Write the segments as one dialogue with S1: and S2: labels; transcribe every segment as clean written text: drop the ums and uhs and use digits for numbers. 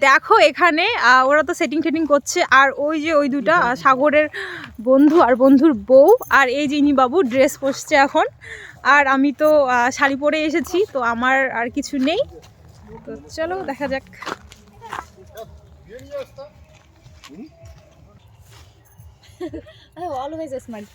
S1: দেখো এখানে ওরা তো সেটিং টেটিং করছে, আর ওই যে ওই দুটা সাগরের বন্ধু আর বন্ধুর বউ, আর এই যে ইনি বাবু ড্রেস পরছে এখন। আর আমি তো শাড়ি পরে এসেছি, তো আমার আর কিছু নেই। তো চলো দেখা যাক। Always smile.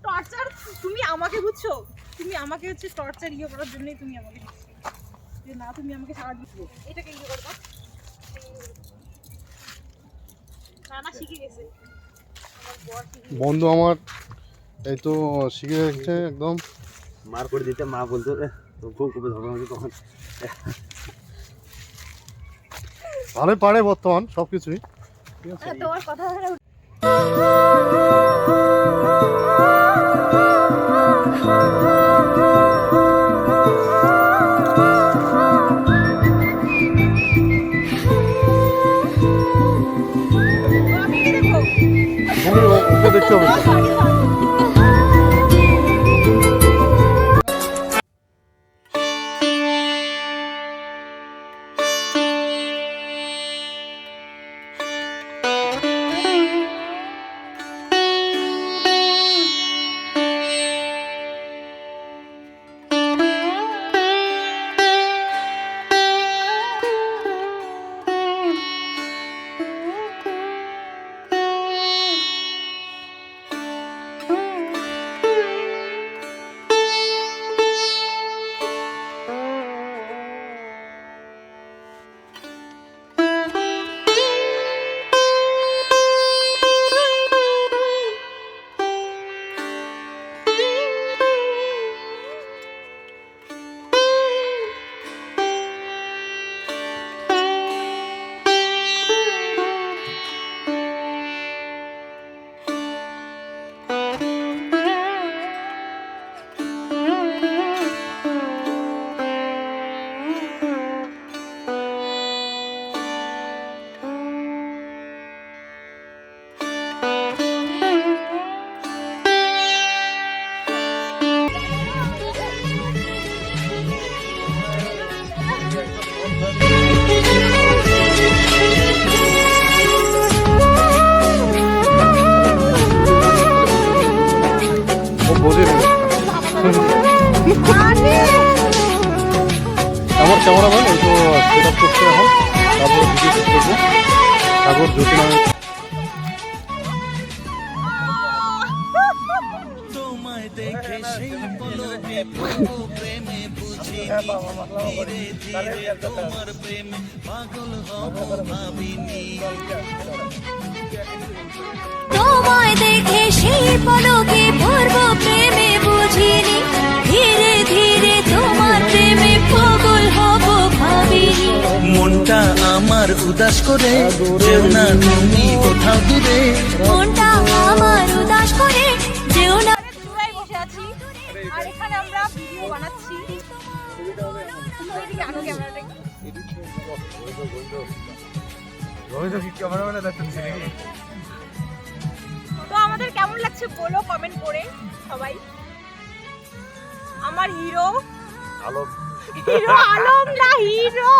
S1: টর্চার তুমি আমাকে বুঝছো? তুমি আমাকে হচ্ছে টর্চার ইয়ে করার জন্যই তুমি আমাকে যে না তুমি আমাকে সারা দিচ্ছো এটাকে ইয়ে করবা। না শিখে গেছে
S2: বন্ধু আমার, এই তো শিখে গেছে একদম।
S3: মার করে দিতে মা বলতো খুব ধর্ম তখন
S2: ভালোই পারে বর্তমান সবকিছুই।
S1: তোমার কথা
S2: ওকে দেখতে হবে। আমার ক্যামেরাম্যান এই তো সেট আপ করছে এখন, তারপর ভিডিও শুট করবো। সাগর জ্যোতি নামে
S4: তোমায় দেখে সেই পলকে পড়বো প্রেমে বুঝিনি, ধীরে ধীরে তোমার প্রেমে পাগল হব ভাবিনি।
S5: মনটা আমার উদাস করে যেও না তুমি কোথাও দূরে,
S4: মনটা আমার উদাস করে যেও না।
S1: চূড়ায় বসে আছি আর এখানে আমরা ভিডিও বানাচ্ছি। আনো ক্যামেরাটা তো আমাদের কেমন লাগছে বলো কমেন্ট করে সবাই। আমার হিরো
S3: আলম,
S1: হিরো আলম না হিরো